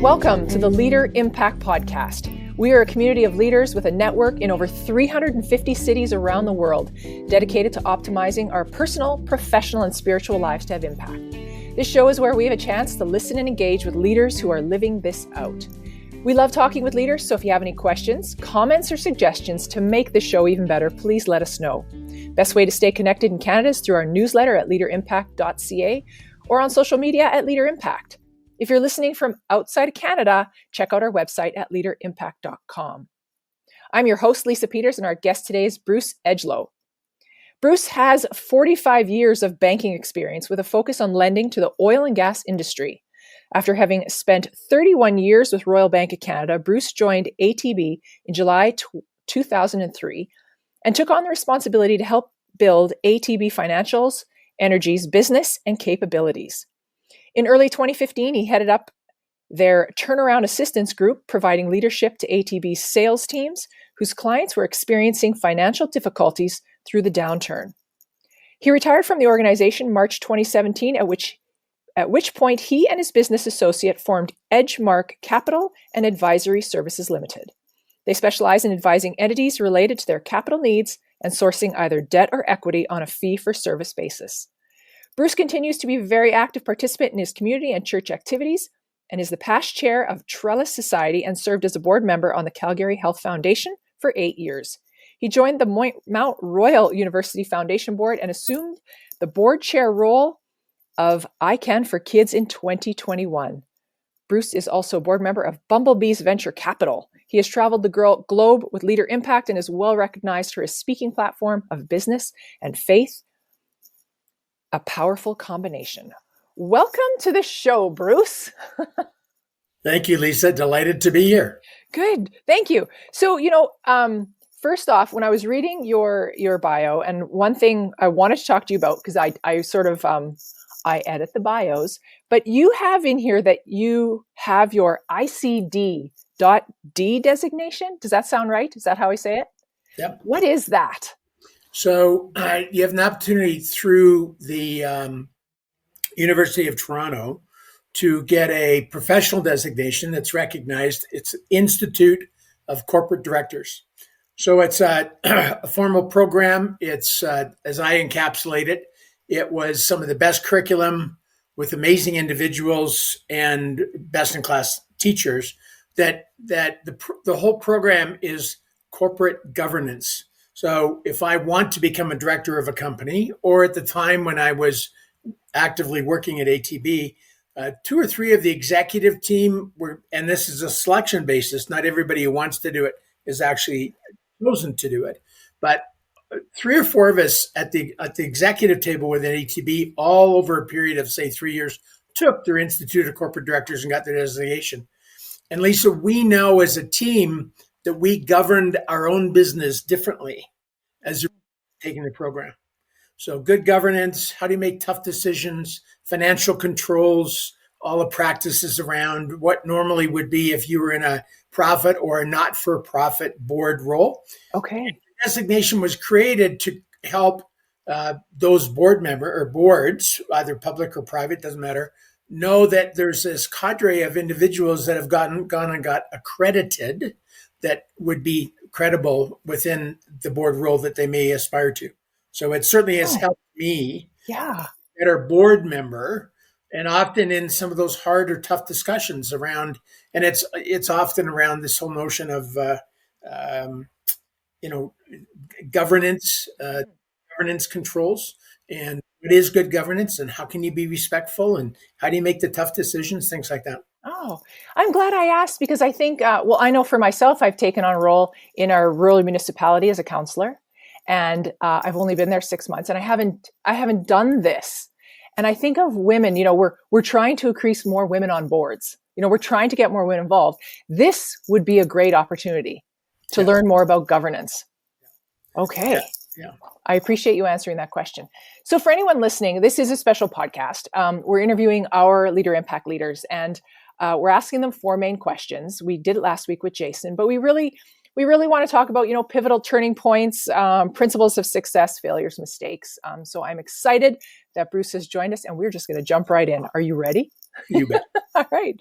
Welcome to the Leader Impact Podcast. We are a community of leaders with a network in over 350 cities around the world, dedicated to optimizing our personal, professional, and spiritual lives to have impact. This show is where we have a chance to listen and engage with leaders who are living this out. We love talking with leaders, so if you have any questions, comments, or suggestions to make the show even better, please let us know. Best way to stay connected in Canada is through our newsletter at leaderimpact.ca or on social media at LeaderImpact. If you're listening from outside of Canada, check out our website at leaderimpact.com. I'm your host, Lisa Peters, and our guest today is Bruce Edgelow. Bruce has 45 years of banking experience with a focus on lending to the oil and gas industry. After having spent 31 years with Royal Bank of Canada, Bruce joined ATB in July 2003 and took on the responsibility to help build ATB Financial's Energy's business and capabilities. In early 2015, he headed up their turnaround assistance group, providing leadership to ATB's sales teams whose clients were experiencing financial difficulties through the downturn. He retired from the organization March 2017, at which point he and his business associate formed Edgemark Capital and Advisory Services Limited. They specialize in advising entities related to their capital needs and sourcing either debt or equity on a fee-for-service basis. Bruce continues to be a very active participant in his community and church activities and is the past chair of Trellis Society and served as a board member on the Calgary Health Foundation for 8 years. He joined the Mount Royal University Foundation Board and assumed the board chair role of ICANN for Kids in 2021. Bruce is also a board member of Bumblebee's Venture Capital. He has traveled the globe with Leader Impact and is well recognized for his speaking platform of business and faith. A powerful combination. Welcome to the show, Bruce. Thank you, Lisa. Delighted to be here. Good. Thank you. So, first off, when I was reading your bio, and one thing I wanted to talk to you about, because I edit the bios, but you have in here that you have your ICD.D designation. Does that sound right? Is that how I say it? Yep. What is that? So you have an opportunity through the University of Toronto to get a professional designation that's recognized. It's Institute of Corporate Directors. So it's a formal program. It's, as I encapsulate it, it was some of the best curriculum with amazing individuals and best-in-class teachers. That the whole program is corporate governance. So if I want to become a director of a company, or at the time when I was actively working at ATB, 2 or 3 of the executive team were, and this is a selection basis, not everybody who wants to do it is actually chosen to do it, but 3 or 4 of us at the executive table within ATB, all over a period of, say, 3 years, took their Institute of Corporate Directors and got their designation. And Lisa, we know as a team that we governed our own business differently as taking the program. So good governance, how do you make tough decisions, financial controls, all the practices around what normally would be if you were in a profit or a not-for-profit board role. Okay. The designation was created to help those board member or boards, either public or private, doesn't matter, know that there's this cadre of individuals that have gone and got accredited that would be credible within the board role that they may aspire to. So it certainly has helped me, better board member, and often in some of those hard or tough discussions around, and it's often around this whole notion of governance controls, and what is good governance, and how can you be respectful, and how do you make the tough decisions, things like that. Oh, I'm glad I asked, because I think, I know for myself, I've taken on a role in our rural municipality as a counselor, and I've only been there 6 months, and I haven't done this. And I think of women, we're trying to increase more women on boards. We're trying to get more women involved. This would be a great opportunity to learn more about governance. Okay. Yeah. I appreciate you answering that question. So for anyone listening, this is a special podcast. We're interviewing our Leader Impact leaders, and we're asking them 4 main questions. We did it last week with Jason, but we really want to talk about, pivotal turning points, principles of success, failures, mistakes. So I'm excited that Bruce has joined us, and we're just going to jump right in. Are you ready? You bet. All right.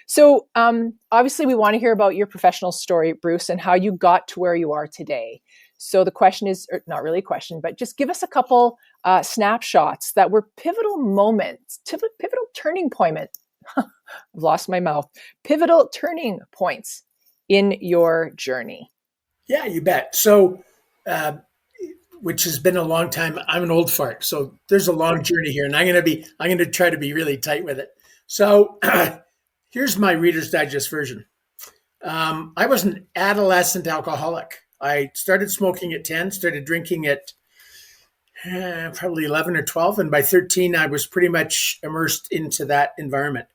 So obviously we want to hear about your professional story, Bruce, and how you got to where you are today. So the question is, or not really a question, but just give us a couple snapshots that were pivotal moments, pivotal turning point. I've lost my mouth. Pivotal turning points in your journey. Yeah, you bet. So, which has been a long time. I'm an old fart, so there's a long journey here, and I'm going to try to be really tight with it. So, here's my Reader's Digest version. I was an adolescent alcoholic. I started smoking at 10, started drinking at probably 11 or 12, and by 13, I was pretty much immersed into that environment.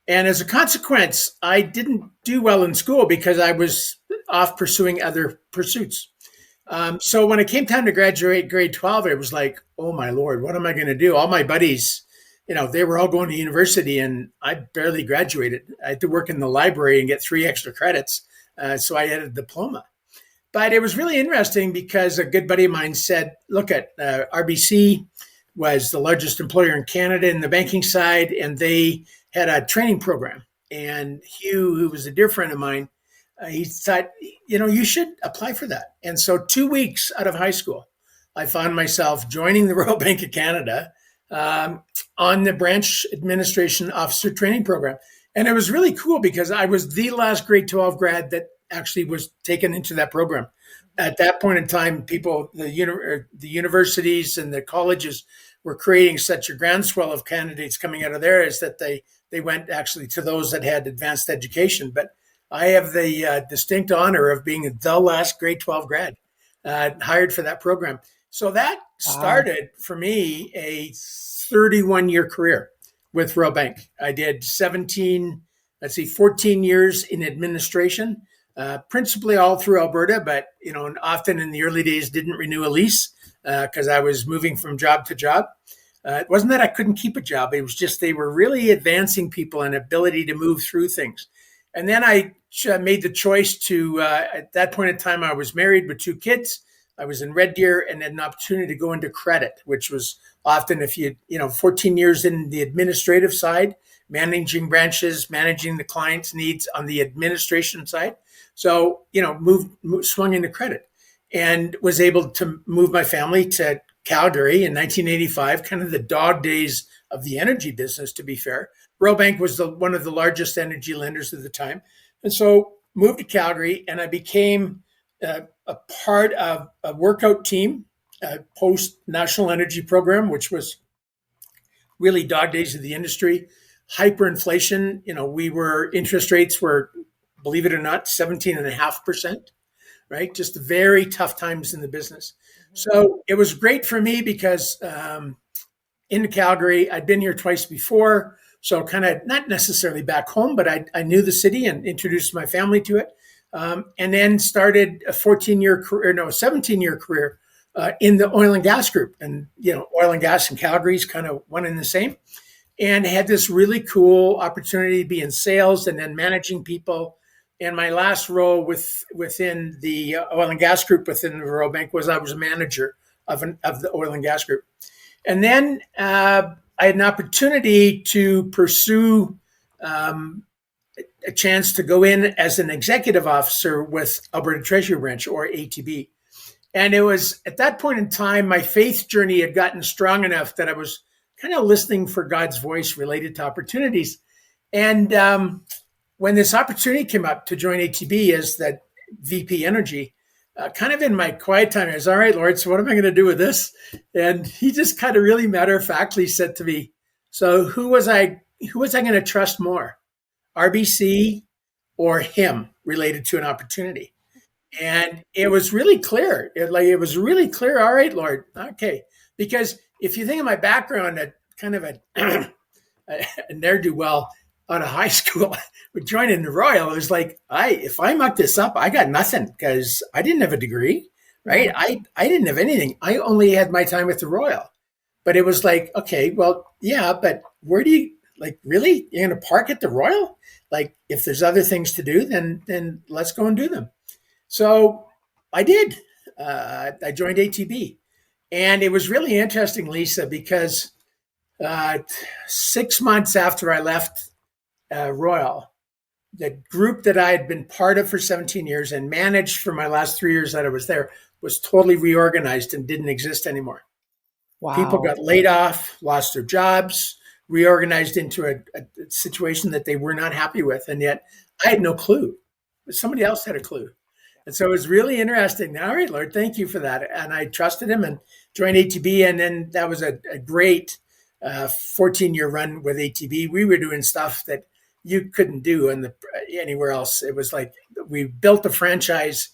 And as a consequence, I didn't do well in school because I was off pursuing other pursuits. So when it came time to graduate grade 12, it was like, oh my Lord, what am I going to do? All my buddies, they were all going to university and I barely graduated. I had to work in the library and get 3 extra credits. So I had a diploma. But it was really interesting because a good buddy of mine said, look at RBC was the largest employer in Canada in the banking side, and they had a training program. And Hugh, who was a dear friend of mine, he thought, you should apply for that. And so 2 weeks out of high school, I found myself joining the Royal Bank of Canada on the branch administration officer training program. And it was really cool because I was the last grade 12 grad that actually was taken into that program. At that point in time, the universities and the colleges were creating such a groundswell of candidates coming out of there is that they went actually to those that had advanced education. But I have the distinct honor of being the last grade 12 grad hired for that program. So that started for me a 31-year career with Royal Bank. I did 14 years in administration, principally all through Alberta, but often in the early days didn't renew a lease because I was moving from job to job. It wasn't that I couldn't keep a job. It was just they were really advancing people and ability to move through things. And then I made the choice to, at that point in time, I was married with 2 kids. I was in Red Deer and had an opportunity to go into credit, which was often 14 years in the administrative side, managing branches, managing the client's needs on the administration side. So, swung into credit and was able to move my family to Calgary in 1985, kind of the dog days of the energy business, to be fair. Royal Bank was one of the largest energy lenders at the time. And so moved to Calgary and I became a part of a workout team, post National Energy Program, which was really dog days of the industry. Hyperinflation, interest rates were, believe it or not, 17.5%, right? Just very tough times in the business. So it was great for me because into Calgary, I'd been here twice before. So kind of not necessarily back home, but I knew the city and introduced my family to it. And then started a 17-year career in the oil and gas group. And, oil and gas in Calgary is kind of one and the same. And had this really cool opportunity to be in sales and then managing people. And my last role within the oil and gas group within the Royal Bank was I was a manager of the oil and gas group. And then I had an opportunity to pursue a chance to go in as an executive officer with Alberta Treasury Branch, or ATB. And it was at that point in time, my faith journey had gotten strong enough that I was kind of listening for God's voice related to opportunities. And when this opportunity came up to join ATB as that VP Energy, kind of in my quiet time, I was, all right, Lord, so what am I going to do with this? And he just kind of really matter-of-factly said to me, so who was I going to trust more, RBC or him related to an opportunity? And it was really clear. It was really clear. All right, Lord. Okay. Because if you think of my background, kind of a ne'er-do-well out of high school, with joining the Royal, it was like, if I muck this up, I got nothing because I didn't have a degree, right? I didn't have anything. I only had my time with the Royal. But it was like, okay, well, yeah, but where do you, really? You're going to park at the Royal? If there's other things to do, then let's go and do them. So I did. I joined ATB. And it was really interesting, Lisa, because 6 months after I left Royal, the group that I had been part of for 17 years and managed for my last 3 years that I was there, was totally reorganized and didn't exist anymore. People Wow. got laid off, lost their jobs, reorganized into a situation that they were not happy with. And yet I had no clue. Somebody else had a clue. And so it was really interesting. All right, Lord, thank you for that. And I trusted him and joined ATB. And then that was a great 14-year run with ATB. We were doing stuff that you couldn't do anywhere else. It was like we built a franchise,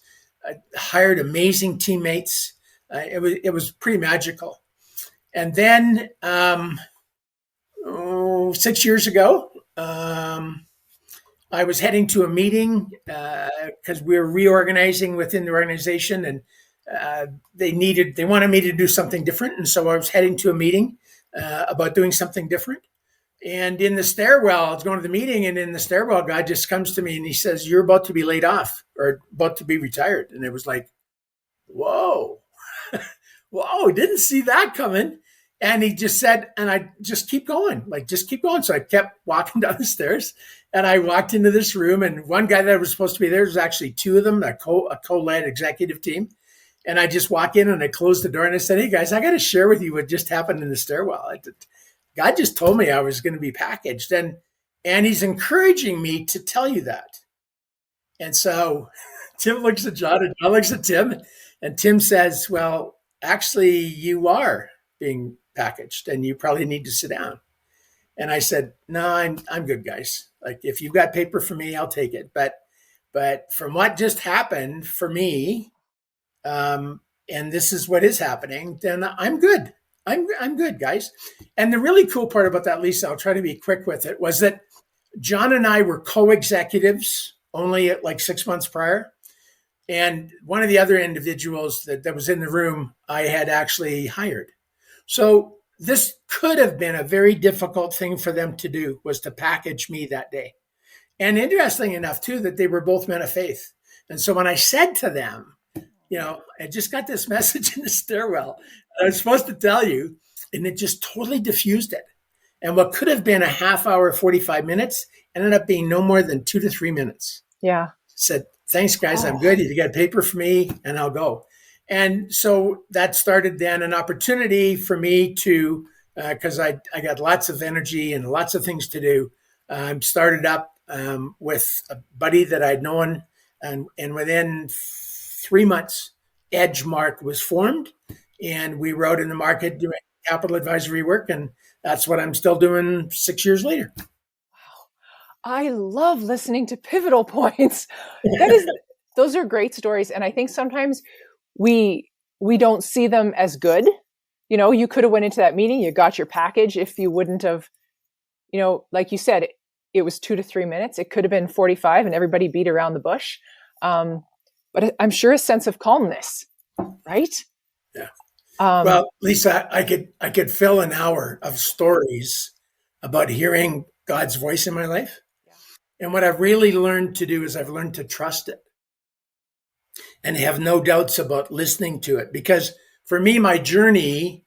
hired amazing teammates. It was pretty magical. And then 6 years ago, I was heading to a meeting because we were reorganizing within the organization, and they wanted me to do something different. And so I was heading to a meeting about doing something different. And in the stairwell, I was going to the meeting, and in the stairwell, God just comes to me and he says, "You're about to be laid off or about to be retired." And it was like, whoa, whoa, didn't see that coming. And he just said, and I just keep going, just keep going. So I kept walking down the stairs, and I walked into this room, and one guy that was supposed to be there, was actually two of them, a co-led executive team. And I just walk in and I closed the door and I said, "Hey guys, I got to share with you what just happened in the stairwell. God just told me I was going to be packaged, and he's encouraging me to tell you that." And so Tim looks at John, and John looks at Tim, and Tim says, "Well, actually you are being packaged and you probably need to sit down." And I said, "No, I'm good, guys. Like, if you've got paper for me, I'll take it. But from what just happened for me, and this is what is happening, then I'm good. I'm good, guys." And the really cool part about that, Lisa, I'll try to be quick with it, was that John and I were co-executives only like 6 months prior. And one of the other individuals that was in the room, I had actually hired. So this could have been a very difficult thing for them to do, was to package me that day. And interesting enough, too, that they were both men of faith. And so when I said to them, I just got this message in the stairwell, I was supposed to tell you, and it just totally diffused it. And what could have been a half hour, 45 minutes, ended up being no more than 2 to 3 minutes. Yeah. Said, "Thanks, guys. I'm good. You got paper for me, and I'll go." And so that started then an opportunity for me to, because I got lots of energy and lots of things to do, started up with a buddy that I'd known. And within 3 months, Edgemark was formed, and we were out in the market doing capital advisory work. And that's what I'm still doing 6 years later. I love listening to pivotal points. Those are great stories. And I think sometimes we don't see them as good. You could have went into that meeting, you got your package. If you wouldn't have, like you said, it was 2 to 3 minutes. It could have been 45 and everybody beat around the bush. But I'm sure a sense of calmness, right? Yeah. Well, Lisa, I could fill an hour of stories about hearing God's voice in my life. Yeah. And what I've really learned to do is I've learned to trust it and have no doubts about listening to it. Because for me, my journey,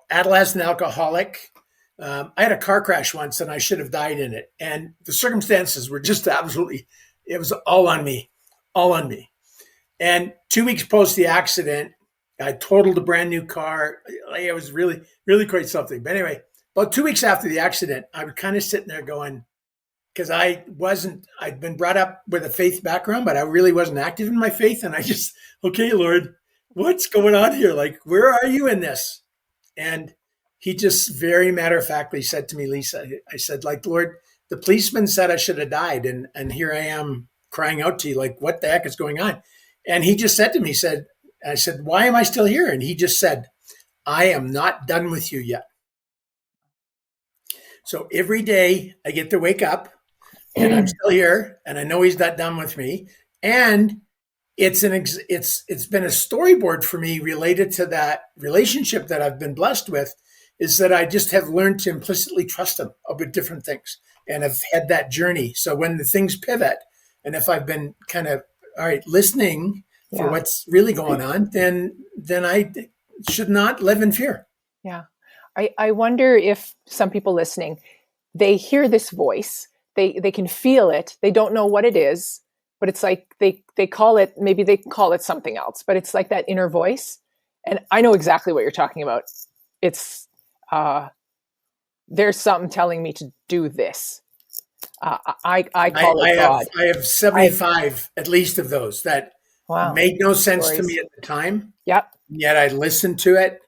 adolescent alcoholic, I had a car crash once and I should have died in it. And the circumstances were just it was all on me. And 2 weeks post the accident, I totaled a brand new car. It was really, really quite something. But anyway, about 2 weeks after the accident, I was kind of sitting there going, because I'd been brought up with a faith background, but I really wasn't active in my faith. And I just, "Okay, Lord, what's going on here? Like, where are you in this?" And he just very matter-of-factly said to me, "Lisa," I said, "Like, Lord, the policeman said I should have died. And here I am crying out to you, like, what the heck is going on?" And he just said to me, I said, "Why am I still here?" And he just said, "I am not done with you yet." So every day I get to wake up and I'm still here, and I know he's not done with me. And it's been a storyboard for me related to that relationship that I've been blessed with, is that I just have learned to implicitly trust him about different things and have had that journey. So when the things pivot, and if I've been kind of, all right, listening for what's really going on, then I should not live in fear. Yeah. I wonder if some people listening, they hear this voice, they can feel it. They don't know what it is, but it's like they call it, maybe they call it something else, but it's like that inner voice. And I know exactly what you're talking about. It's there's something telling me to do this. I call it God. I have 75 at least of those that Wow. made no sense Stories. to me at the time. Yep. Yet I listened to it,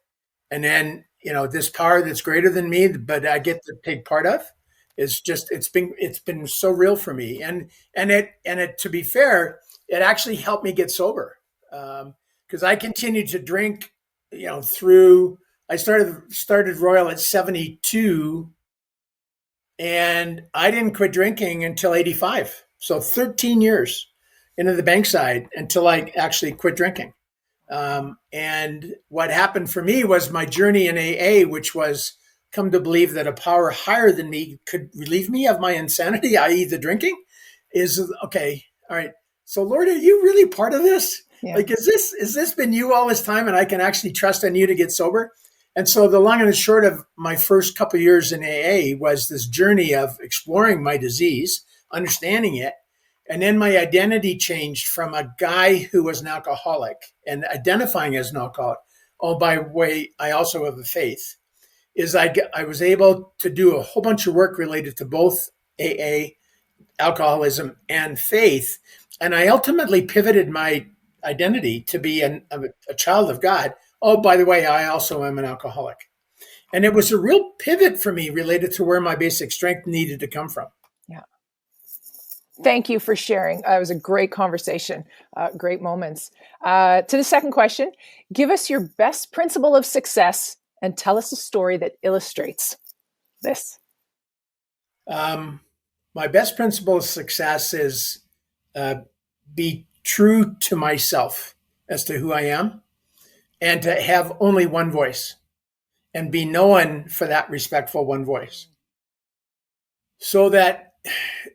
and then this power that's greater than me, but I get to take part of, is just it's been so real for me. And it to be fair, it actually helped me get sober, because I continued to drink, through. I started Royal at 72, and I didn't quit drinking until 85. So 13 years into the bankside until I actually quit drinking. And what happened for me was my journey in AA, which was come to believe that a power higher than me could relieve me of my insanity, i.e. the drinking, is okay. All right. So Lord, are you really part of this? Yeah. Like, is this been you all this time, and I can actually trust on you to get sober? And so the long and the short of my first couple of years in AA was this journey of exploring my disease, understanding it. And then my identity changed from a guy who was an alcoholic and identifying as an alcoholic. Oh, by the way, I also have a faith. I was able to do a whole bunch of work related to both AA, alcoholism, and faith. And I ultimately pivoted my identity to be a child of God. Oh, by the way, I also am an alcoholic. And it was a real pivot for me related to where my basic strength needed to come from. Yeah. Thank you for sharing. It was a great conversation, great moments. To the second question, give us your best principle of success and tell us a story that illustrates this. My best principle of success is be true to myself as to who I am, and to have only one voice and be known for that respectful one voice. So that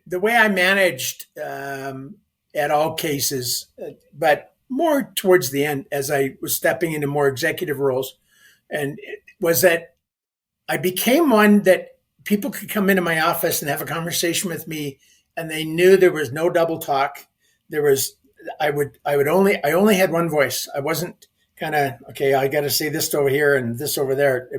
the way I managed at all cases, but more towards the end as I was stepping into more executive roles, and it was that I became one that people could come into my office and have a conversation with me, and they knew there was no double talk. I only had one voice. I wasn't kind of, okay, I got to say this over here and this over there.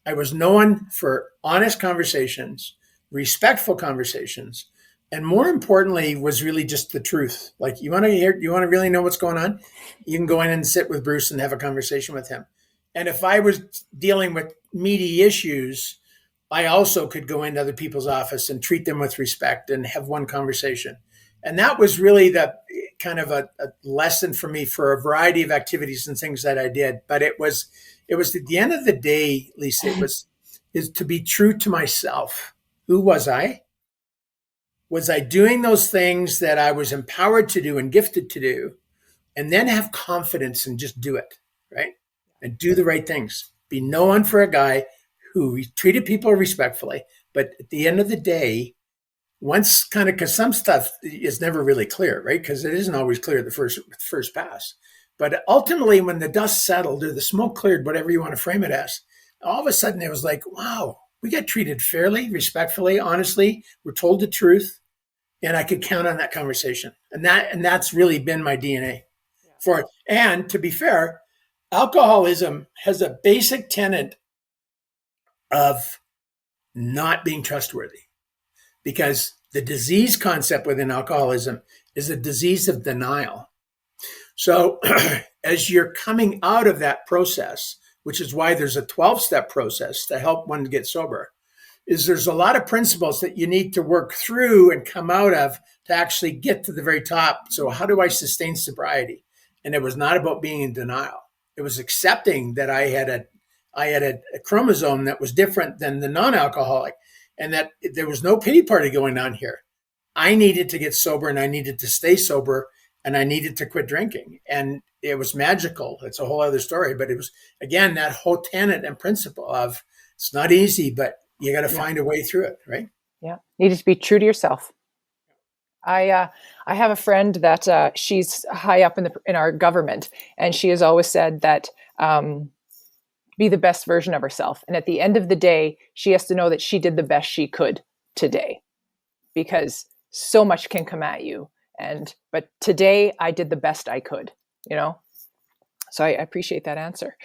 I was known for honest conversations, respectful conversations, and more importantly was really just the truth. Like, you want to really know what's going on? You can go in and sit with Bruce and have a conversation with him. And if I was dealing with meaty issues, I also could go into other people's office and treat them with respect and have one conversation. And that was really the kind of a lesson for me for a variety of activities and things that I did. But it was at the end of the day, Lisa, is to be true to myself. Who was I? Was I doing those things that I was empowered to do and gifted to do? And then have confidence and just do it, right? And do the right things. Be known for a guy who treated people respectfully. But at the end of the day, once kind of, because some stuff is never really clear, right? Because it isn't always clear the first pass. But ultimately, when the dust settled or the smoke cleared, whatever you want to frame it as, all of a sudden it was like, wow, we got treated fairly, respectfully, honestly. We're told the truth, and I could count on that conversation. And that's really been my DNA for it. And to be fair, alcoholism has a basic tenet of not being trustworthy, because the disease concept within alcoholism is a disease of denial. So as you're coming out of that process, which is why there's a 12-step process to help one get sober, is there's a lot of principles that you need to work through and come out of to actually get to the very top. So how do I sustain sobriety? And it was not about being in denial. It was accepting that I had a chromosome that was different than the non-alcoholic, and that there was no pity party going on here. I needed to get sober, and I needed to stay sober, and I needed to quit drinking. And it was magical. It's a whole other story. But it was, again, that whole tenet and principle of it's not easy, but you got to find a way through it, right? Yeah. You need to be true to yourself. I have a friend that she's high up in our government, and she has always said that be the best version of herself. And at the end of the day, she has to know that she did the best she could today. because so much can come at you. But today I did the best I could, So I appreciate that answer.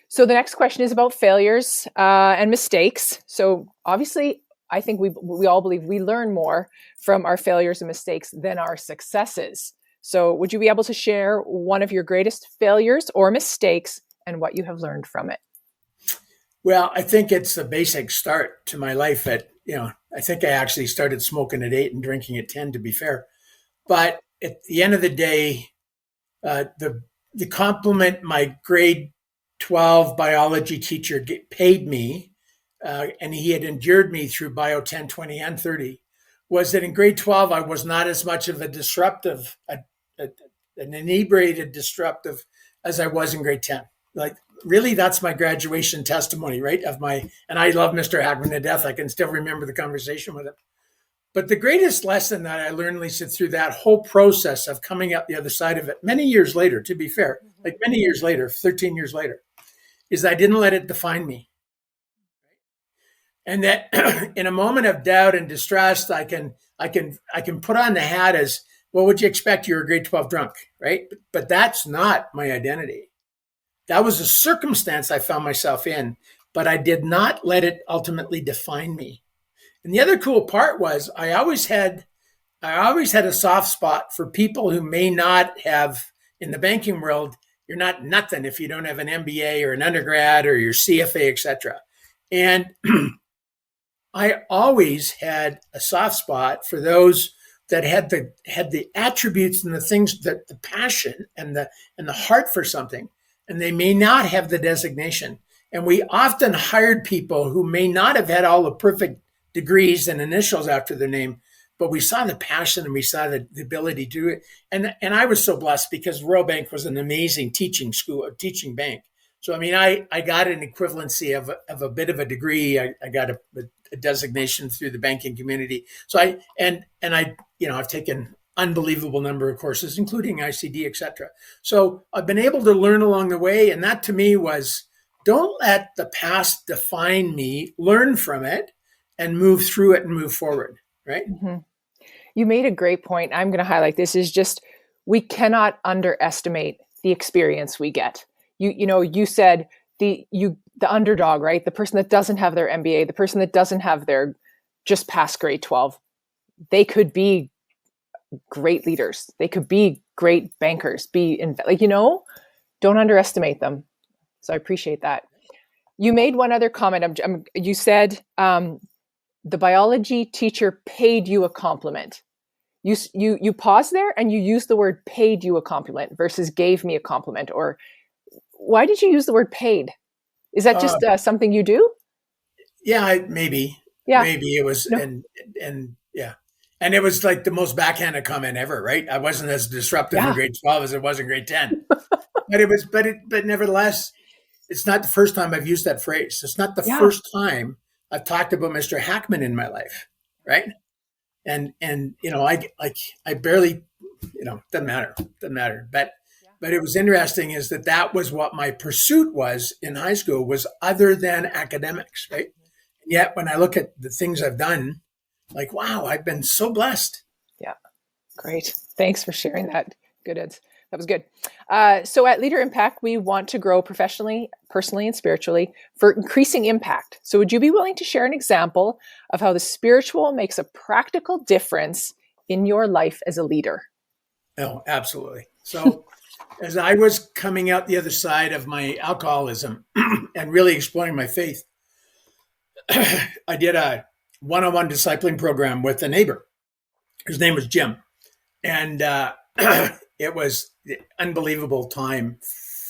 So the next question is about failures and mistakes. So obviously, I think we all believe we learn more from our failures and mistakes than our successes. So would you be able to share one of your greatest failures or mistakes and what you have learned from it? Well, I think it's the basic start to my life I think I actually started smoking at 8 and drinking at 10, to be fair. But at the end of the day, the compliment my grade 12 biology teacher paid me, and he had endured me through bio 10, 20, and 30, was that in grade 12, I was not as much of a disruptive, an inebriated disruptive as I was in grade 10. Like, really, that's my graduation testimony, right? And I love Mr. Hackman to death. I can still remember the conversation with him. But the greatest lesson that I learned, Lisa, through that whole process of coming out the other side of it, many years later, to be fair, like many years later, 13 years later, is I didn't let it define me. And that in a moment of doubt and distrust, I can put on the hat as, what would you expect? You're a grade 12 drunk, right? But that's not my identity. That was a circumstance I found myself in, but I did not let it ultimately define me. And the other cool part was I always had a soft spot for people who may not have, in the banking world, you're not nothing if you don't have an MBA or an undergrad or your CFA, etc. And I always had a soft spot for those that had the attributes and the things, that the passion and the heart for something, and they may not have the designation. And we often hired people who may not have had all the perfect degrees and initials after their name, but we saw the passion and we saw the ability to do it. And I was so blessed because Royal Bank was an amazing teaching school, a teaching bank. So, I mean, I got an equivalency of a bit of a degree. I got a designation through the banking community. So I've taken unbelievable number of courses, including ICD, et cetera. So I've been able to learn along the way. And that to me was, don't let the past define me, learn from it and move through it and move forward. Right. Mm-hmm. You made a great point. I'm going to highlight this is just, we cannot underestimate the experience we get. You said the underdog, right? The person that doesn't have their MBA, the person that doesn't have their just past grade 12, they could be great leaders. They could be great bankers, don't underestimate them. So I appreciate that. You made one other comment. You said the biology teacher paid you a compliment. You pause there and you use the word paid you a compliment versus gave me a compliment. Or why did you use the word paid? Is that just something you do? Yeah, maybe. Yeah, maybe it was, no. and yeah, and it was like the most backhanded comment ever, right? I wasn't as disruptive in grade 12 as it was in grade 10, but nevertheless, it's not the first time I've used that phrase. It's not the first time I've talked about Mr. Hackman in my life, right? And I barely, doesn't matter. But it was interesting is that was what my pursuit was in high school, was other than academics, right? And yet when I look at the things I've done, like, wow, I've been so blessed. Yeah, great. Thanks for sharing that. Good. That was good. So at LeaderImpact, we want to grow professionally, personally, and spiritually for increasing impact. So would you be willing to share an example of how the spiritual makes a practical difference in your life as a leader? Oh, absolutely. So as I was coming out the other side of my alcoholism and really exploring my faith, I did a one-on-one discipling program with a neighbor. His name was Jim. And it was an unbelievable time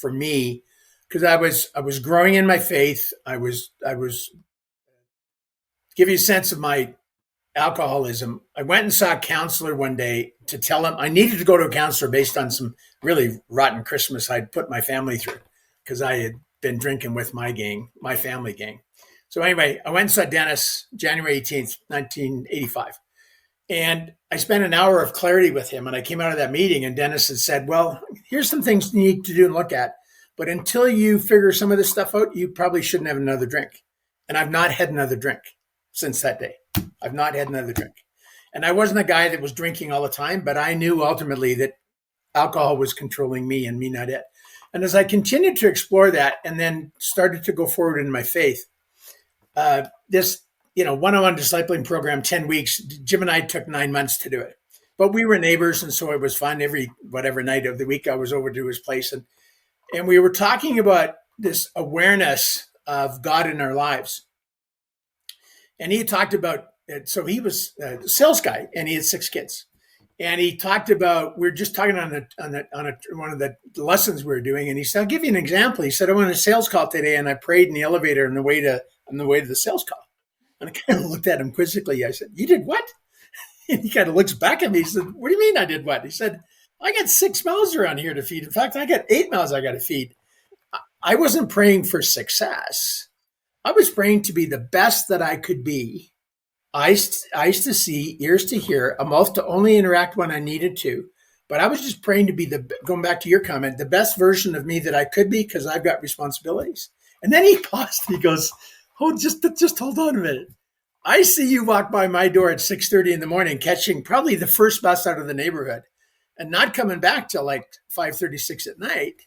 for me because I was growing in my faith. I was give you a sense of my alcoholism. I went and saw a counselor one day to tell him I needed to go to a counselor based on some really rotten Christmas I'd put my family through because I had been drinking with my family gang. So anyway, I went and saw Dennis January 18th, 1985. And I spent an hour of clarity with him. And I came out of that meeting and Dennis had said, well, here's some things you need to do and look at. But until you figure some of this stuff out, you probably shouldn't have another drink. And I've not had another drink since that day. I've not had another drink. And I wasn't a guy that was drinking all the time, but I knew ultimately that alcohol was controlling me and me not it. And as I continued to explore that and then started to go forward in my faith, this, one-on-one discipling program, 10 weeks, Jim and I took 9 months to do it. But we were neighbors, and so it was fun. Every whatever night of the week, I was over to his place. And we were talking about this awareness of God in our lives. And he talked about, so he was a sales guy, and he had 6 kids. And he talked about, we were just talking on one of the lessons we were doing, and he said, I'll give you an example. He said, I went on a sales call today, and I prayed in the elevator on the way to the sales call. And I kind of looked at him quizzically. I said, you did what? And he kind of looks back at me. He said, what do you mean I did what? He said, I got 6 mouths around here to feed. In fact, I got 8 mouths I got to feed. I wasn't praying for success. I was praying to be the best that I could be. Eyes to see, ears to hear, a mouth to only interact when I needed to. But I was just praying to be going back to your comment, the best version of me that I could be, because I've got responsibilities. And then he paused. He goes, oh, just hold on a minute. I see you walk by my door at 6:30 in the morning, catching probably the first bus out of the neighborhood and not coming back till like 5:36 at night.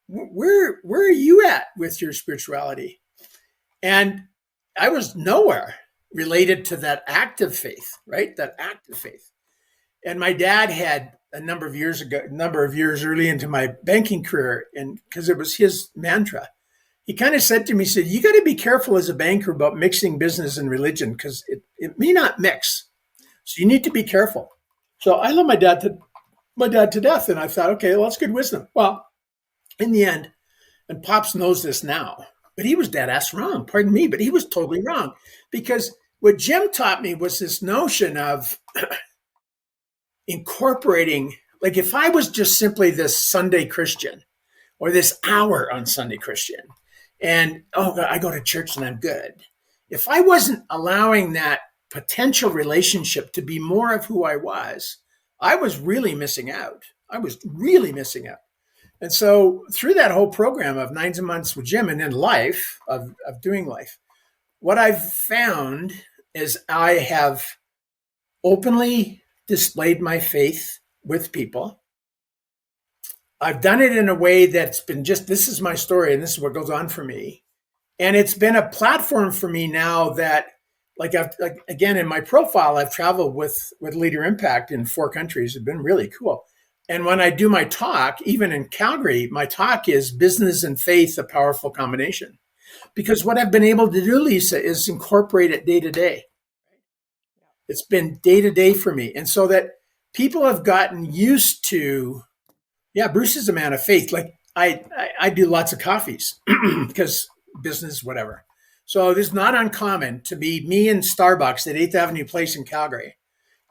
Where are you at with your spirituality? And I was nowhere related to that active faith, right? That active faith. And my dad had a number of years early into my banking career, and because it was his mantra, he kind of said to me, he said, you got to be careful as a banker about mixing business and religion, because it may not mix. So you need to be careful. So I love my dad to death. And I thought, okay, well, that's good wisdom. Well, in the end, and Pops knows this now, but he was dead ass wrong. Pardon me, but he was totally wrong. Because what Jim taught me was this notion of incorporating, like if I was just simply this Sunday Christian or this hour on Sunday Christian, and I go to church and I'm good. If I wasn't allowing that potential relationship to be more of who I was really missing out. And so through that whole program of 9 months with Jim and then life of doing life, what I've found is I have openly displayed my faith with people. I've done it in a way that's been this is my story and this is what goes on for me. And it's been a platform for me now that, again, in my profile, I've traveled with LeaderImpact in 4 countries. It's been really cool. And when I do my talk, even in Calgary, my talk is business and faith, a powerful combination. Because what I've been able to do, Lisa, is incorporate it day to day. It's been day to day for me. And so that people have gotten used to, yeah, Bruce is a man of faith. Like I do lots of coffees because business, whatever. So it is not uncommon to be me in Starbucks at 8th Avenue Place in Calgary,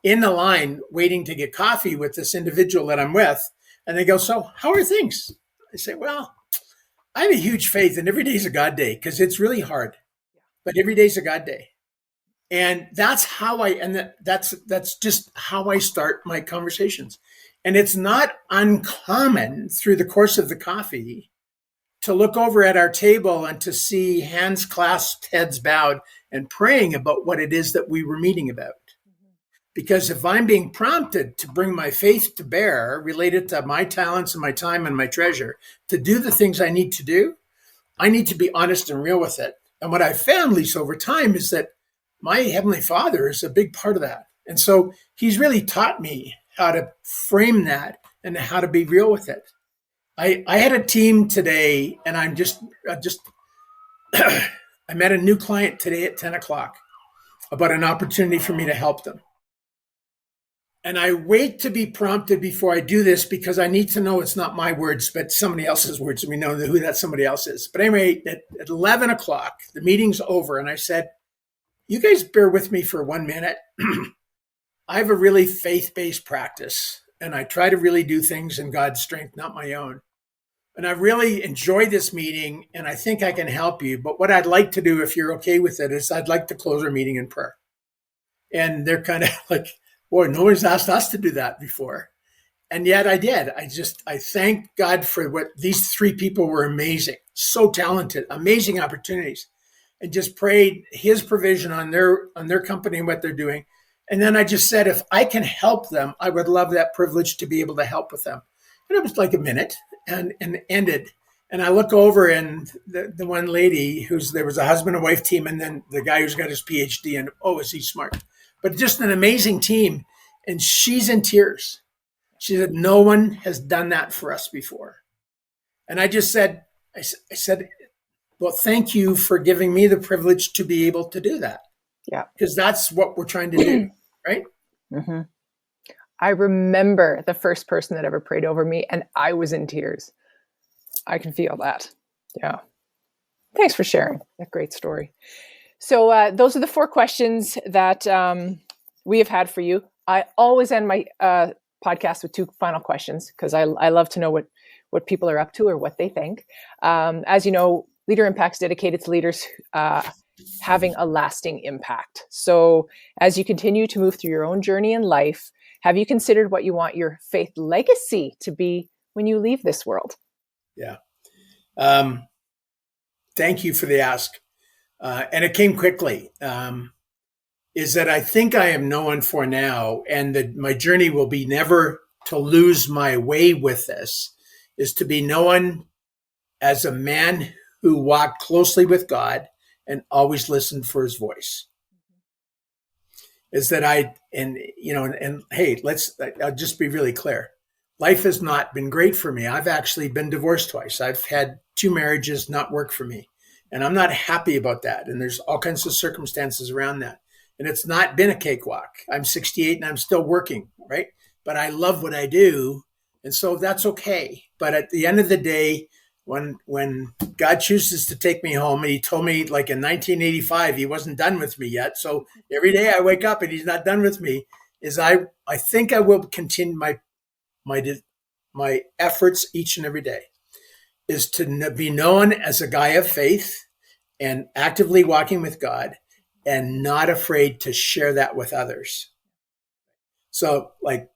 in the line waiting to get coffee with this individual that I'm with. And they go, so how are things? I say, well, I have a huge faith and every day's a God day because it's really hard, but every day's a God day. And that's that's just how I start my conversations. And it's not uncommon through the course of the coffee to look over at our table and to see hands clasped, heads bowed, and praying about what it is that we were meeting about. Because if I'm being prompted to bring my faith to bear related to my talents and my time and my treasure to do the things I need to do, I need to be honest and real with it. And what I've found, Lisa, over time is that my Heavenly Father is a big part of that. And so he's really taught me how to frame that and how to be real with it. I had a team today, and I met a new client today at 10 o'clock about an opportunity for me to help them. And I wait to be prompted before I do this because I need to know it's not my words, but somebody else's words. And we know who that somebody else is. But anyway, at 11 o'clock, the meeting's over. And I said, you guys bear with me for 1 minute. I have a really faith-based practice. And I try to really do things in God's strength, not my own. And I really enjoy this meeting. And I think I can help you. But what I'd like to do, if you're okay with it, is I'd like to close our meeting in prayer. And they're kind of like, boy, nobody's asked us to do that before. And yet I did. I thank God for what these 3 people were amazing, so talented, amazing opportunities, and just prayed his provision on their company and what they're doing. And then I just said, if I can help them, I would love that privilege to be able to help with them. And it was like a minute and ended. And I look over and the one lady there was a husband and wife team, and then the guy who's got his PhD, and oh, is he smart, but just an amazing team. And she's in tears. She said, no one has done that for us before. And I just said, I said, well, thank you for giving me the privilege to be able to do that. Yeah. Because that's what we're trying to do, right? Mm-hmm. I remember the first person that ever prayed over me, and I was in tears. I can feel that. Yeah. Thanks for sharing that great story. So those are the 4 questions that we have had for you. I always end my podcast with 2 final questions because I love to know what people are up to or what they think. As you know, LeaderImpact is dedicated to leaders having a lasting impact. So as you continue to move through your own journey in life, have you considered what you want your faith legacy to be when you leave this world? Yeah. Thank you for the ask. And it came quickly. Is that I think I am known for now, and that my journey will be never to lose my way with this, is to be known as a man who walked closely with God and always listened for his voice. Is that hey, I'll just be really clear. Life has not been great for me. I've actually been divorced twice. I've had 2 marriages not work for me, and I'm not happy about that. And there's all kinds of circumstances around that. And it's not been a cakewalk. I'm 68 and I'm still working, right? But I love what I do. And so that's okay. But at the end of the day, when God chooses to take me home, and he told me like in 1985, he wasn't done with me yet. So every day I wake up and he's not done with me, I think I will continue my efforts each and every day is to be known as a guy of faith and actively walking with God and not afraid to share that with others. So I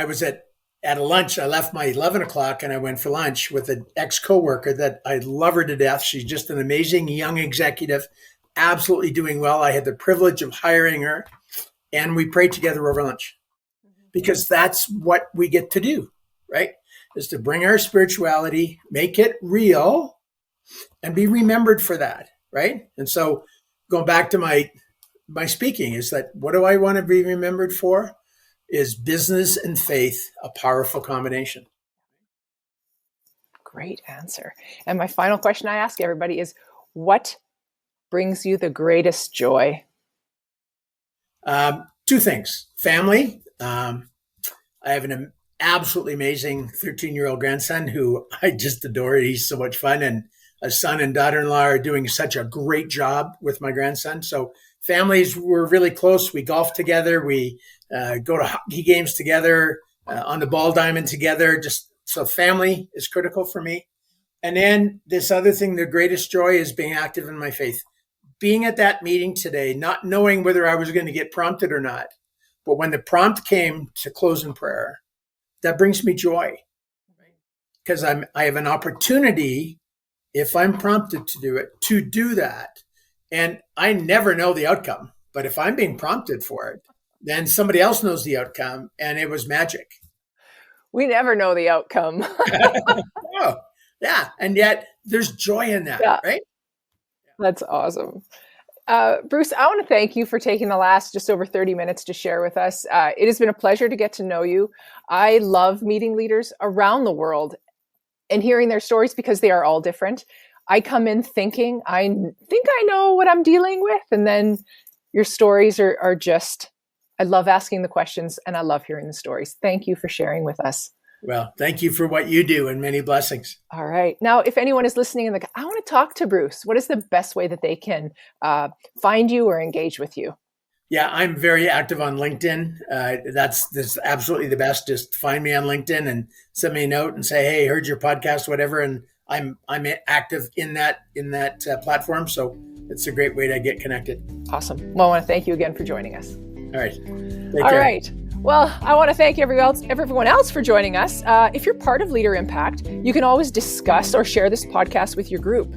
was at a lunch. I left my 11 o'clock and I went for lunch with an ex-coworker that I love her to death. She's just an amazing young executive, absolutely doing well. I had the privilege of hiring her, and we prayed together over lunch because that's what we get to do, right? Is to bring our spirituality, make it real, and be remembered for that, right? And so going back to my speaking is that what do I want to be remembered for? Is business and faith a powerful combination? Great answer. And my final question I ask everybody is, what brings you the greatest joy? 2 things. Family. I have an absolutely amazing 13-year-old grandson who I just adore. He's so much fun. And a son and daughter-in-law are doing such a great job with my grandson. So families, we're really close. We golf together. We go to hockey games together, on the ball diamond together. So family is critical for me. And then this other thing, the greatest joy is being active in my faith. Being at that meeting today, not knowing whether I was going to get prompted or not. But when the prompt came to close in prayer, that brings me joy. Because I have an opportunity, if I'm prompted to do that. And I never know the outcome. But if I'm being prompted for it, then somebody else knows the outcome, and it was magic. We never know the outcome. Oh, yeah. And yet there's joy in that, right? That's awesome. Bruce, I want to thank you for taking the last just over 30 minutes to share with us. It has been a pleasure to get to know you. I love meeting leaders around the world and hearing their stories because they are all different. I come in thinking, I think I know what I'm dealing with. And then your stories are just, I love asking the questions and I love hearing the stories. Thank you for sharing with us. Well, thank you for what you do, and many blessings. All right. Now, if anyone is listening and I want to talk to Bruce, what is the best way that they can find you or engage with you? Yeah, I'm very active on LinkedIn. That's absolutely the best. Just find me on LinkedIn and send me a note and say, "Hey, heard your podcast," whatever. And I'm active in that platform. So it's a great way to get connected. Awesome. Well, I want to thank you again for joining us. All right. All right. Well, I want to thank everyone else for joining us. If you're part of LeaderImpact, you can always discuss or share this podcast with your group.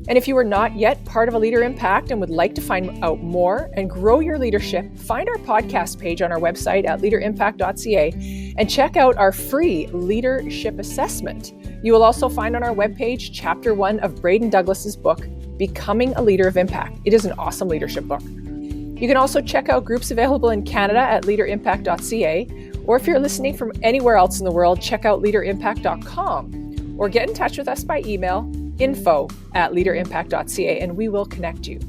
And if you are not yet part of a Leader Impact and would like to find out more and grow your leadership, find our podcast page on our website at leaderimpact.ca and check out our free leadership assessment. You will also find on our webpage Chapter 1 of Braden Douglas's book, Becoming a Leader of Impact. It is an awesome leadership book. You can also check out groups available in Canada at leaderimpact.ca, or if you're listening from anywhere else in the world, check out leaderimpact.com, or get in touch with us by email, info@leaderimpact.ca, and we will connect you.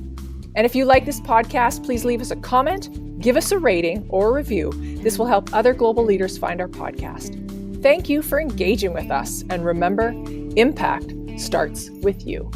And if you like this podcast, please leave us a comment, give us a rating or a review. This will help other global leaders find our podcast. Thank you for engaging with us. And remember, impact starts with you.